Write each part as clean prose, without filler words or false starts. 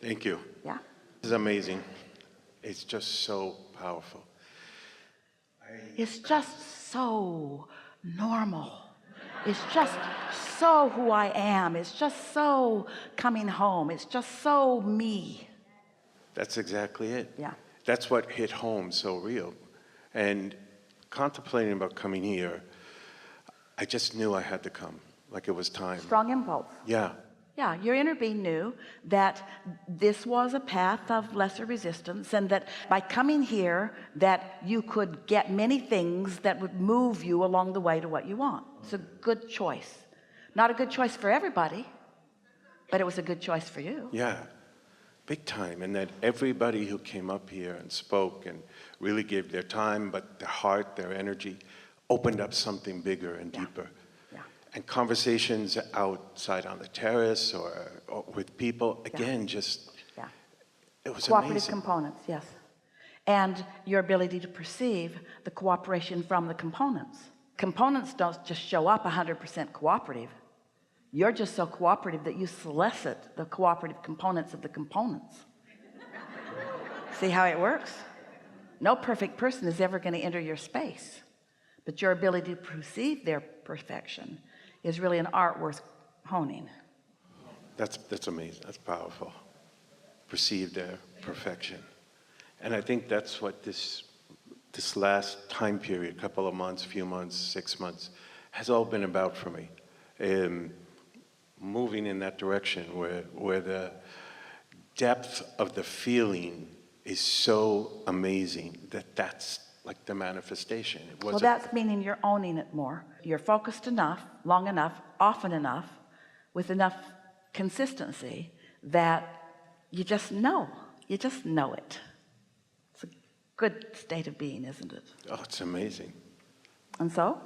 Thank you. Yeah. This is amazing. It's just so powerful. It's just so normal. It's just so who I am. It's just so coming home. It's just so me. That's exactly it. Yeah. That's what hit home so real. And contemplating about coming here, I just knew I had to come, like it was time. Strong impulse. Yeah. Yeah, your inner being knew that this was a path of lesser resistance, and that by coming here that you could get many things that would move you along the way to what you want. It's a good choice. Not a good choice for everybody, but it was a good choice for you. Yeah, big time. And that everybody who came up here and spoke and really gave their time, but their heart, their energy, opened up something bigger and deeper. And conversations outside on the terrace or with people, again, just, it was cooperative amazing. Components, yes. And your ability to perceive the cooperation from the components. Components don't just show up 100% cooperative. You're just so cooperative that you solicit the cooperative components of the components. See how it works? No perfect person is ever going to enter your space, but your ability to perceive their perfection is really an art worth honing. That's amazing. That's powerful. Perceive their perfection. And I think that's what this last time period, couple of months, few months, 6 months, has all been about for me. Moving in that direction where the depth of the feeling is so amazing that's like the manifestation. Well, that's meaning you're owning it more. You're focused enough, long enough, often enough, with enough consistency that you just know. You just know it. It's a good state of being, isn't it? Oh, it's amazing. And so?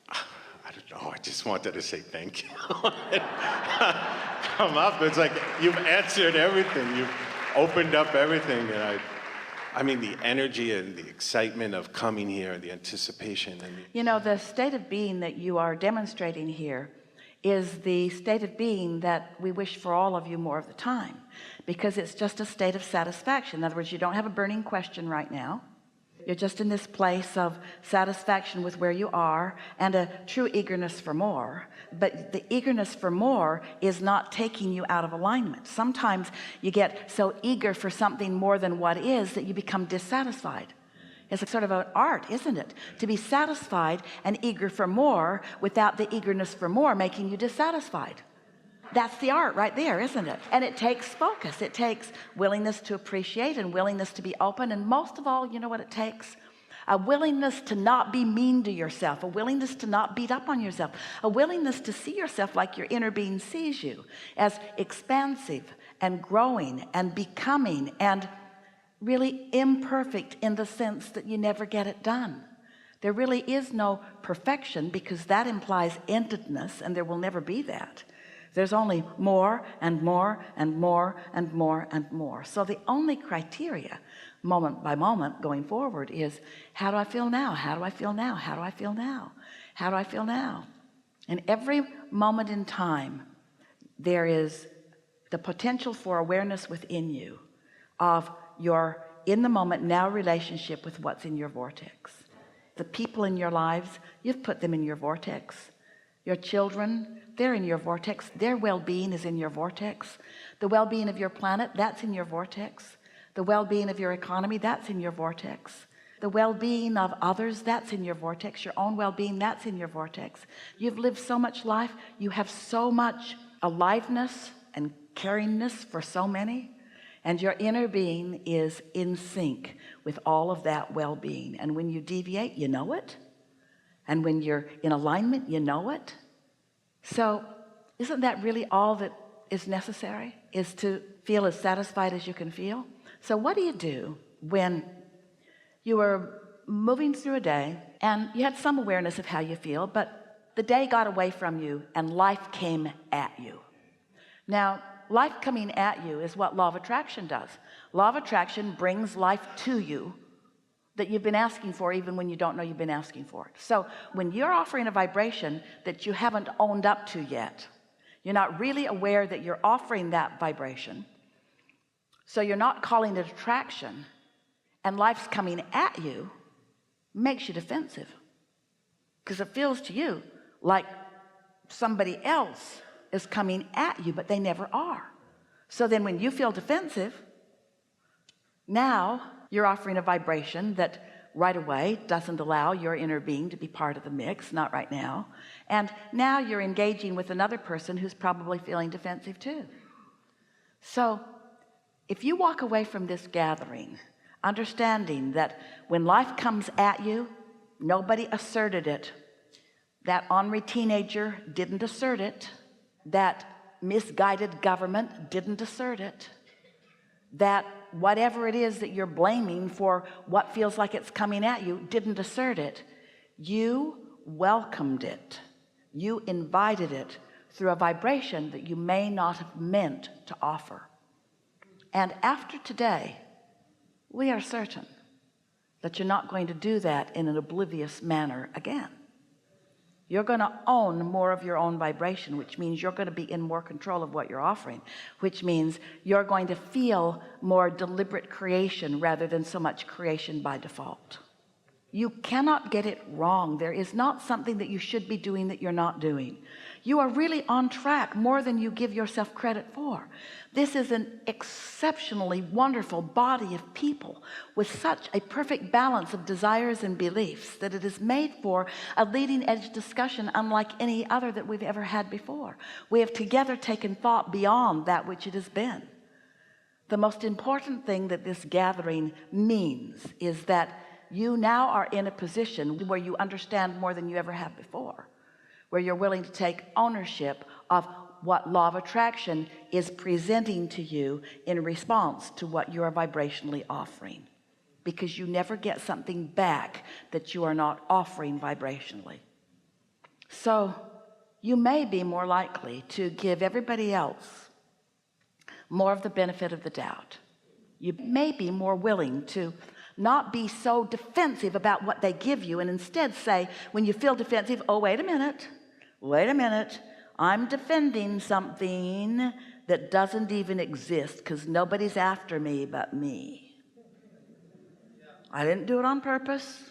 I don't know. I just wanted to say thank you. Come up. It's like you've answered everything. You've opened up everything. And I mean, the energy and the excitement of coming here and the anticipation. You know, the state of being that you are demonstrating here is the state of being that we wish for all of you more of the time, because it's just a state of satisfaction. In other words, you don't have a burning question right now. You're just in this place of satisfaction with where you are and a true eagerness for more. But the eagerness for more is not taking you out of alignment. Sometimes you get so eager for something more than what is that you become dissatisfied. It's a sort of an art, isn't it? To be satisfied and eager for more without the eagerness for more making you dissatisfied. That's the art right there, isn't it? And it takes focus. It takes willingness to appreciate and willingness to be open. And most of all, you know what it takes? A willingness to not be mean to yourself, a willingness to not beat up on yourself, a willingness to see yourself like your inner being sees you, as expansive and growing and becoming and really imperfect in the sense that you never get it done. There really is no perfection, because that implies endedness, and there will never be that. There's only more and more and more and more and more. So the only criteria, moment by moment going forward, is how do I feel now? How do I feel now? How do I feel now? How do I feel now? And every moment in time, there is the potential for awareness within you of your in the moment now relationship with what's in your vortex. The people in your lives, you've put them in your vortex. Your children, they're in your vortex. Their well-being is in your vortex. The well-being of your planet, that's in your vortex. The well-being of your economy, that's in your vortex. The well-being of others, that's in your vortex. Your own well-being, that's in your vortex. You've lived so much life. You have so much aliveness and caringness for so many. And your inner being is in sync with all of that well-being. And when you deviate, you know it. And when you're in alignment, you know it. So isn't that really all that is necessary, is to feel as satisfied as you can feel? So what do you do when you are moving through a day and you had some awareness of how you feel, but the day got away from you and life came at you? Now, life coming at you is what law of attraction does. Law of attraction brings life to you that you've been asking for, even when you don't know you've been asking for it. So when you're offering a vibration that you haven't owned up to yet, You're not really aware that you're offering that vibration. So you're not calling it attraction, and life's coming at you makes you defensive, because it feels to you like somebody else is coming at you, but they never are. So then when you feel defensive, now you're offering a vibration that right away doesn't allow your inner being to be part of the mix, not right now. And now you're engaging with another person who's probably feeling defensive too. So if you walk away from this gathering understanding that when life comes at you, nobody asserted it, that ornery teenager didn't assert it, that misguided government didn't assert it, that whatever it is that you're blaming for what feels like it's coming at you didn't assert it, you welcomed it, you invited it through a vibration that you may not have meant to offer. And after today, we are certain that you're not going to do that in an oblivious manner again. You're going to own more of your own vibration, which means you're going to be in more control of what you're offering, which means you're going to feel more deliberate creation rather than so much creation by default. You cannot get it wrong. There is not something that you should be doing that you're not doing. You are really on track more than you give yourself credit for. This is an exceptionally wonderful body of people with such a perfect balance of desires and beliefs that it is made for a leading edge discussion unlike any other that we've ever had before. We have together taken thought beyond that which it has been. The most important thing that this gathering means is that you now are in a position where you understand more than you ever have before, where you're willing to take ownership of what law of attraction is presenting to you in response to what you are vibrationally offering, because you never get something back that you are not offering vibrationally. So you may be more likely to give everybody else more of the benefit of the doubt. You may be more willing to not be so defensive about what they give you, and instead say, when you feel defensive, oh, wait a minute, I'm defending something that doesn't even exist because nobody's after me but me. I didn't do it on purpose.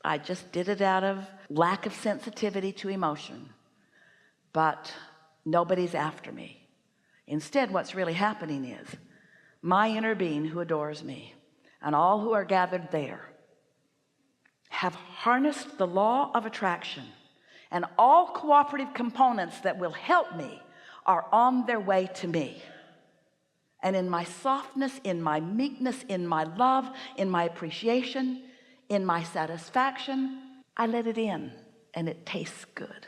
I just did it out of lack of sensitivity to emotion, but nobody's after me. Instead, what's really happening is my inner being who adores me and all who are gathered there have harnessed the law of attraction, and all cooperative components that will help me are on their way to me. And in my softness, in my meekness, in my love, in my appreciation, in my satisfaction, I let it in and it tastes good.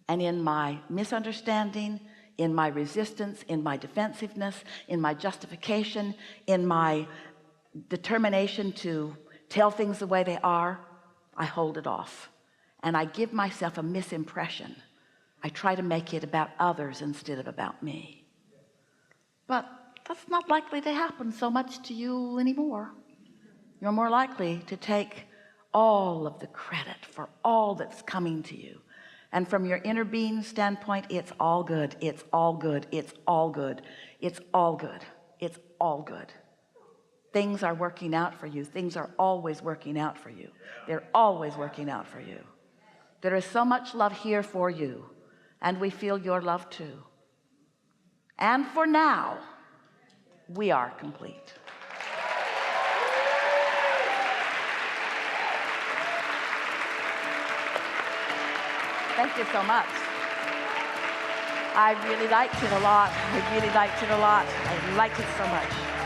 And in my misunderstanding, in my resistance, in my defensiveness, in my justification, in my determination to tell things the way they are, I hold it off and I give myself a misimpression. I try to make it about others instead of about me. But that's not likely to happen so much to you anymore. You're more likely to take all of the credit for all that's coming to you. And from your inner being standpoint, it's all good. It's all good. It's all good. It's all good. It's all good. Things are working out for you. Things are always working out for you. They're always working out for you. There is so much love here for you, and we feel your love too. And for now, we are complete. Thank you so much. I really liked it a lot. I really liked it a lot. I liked it so much.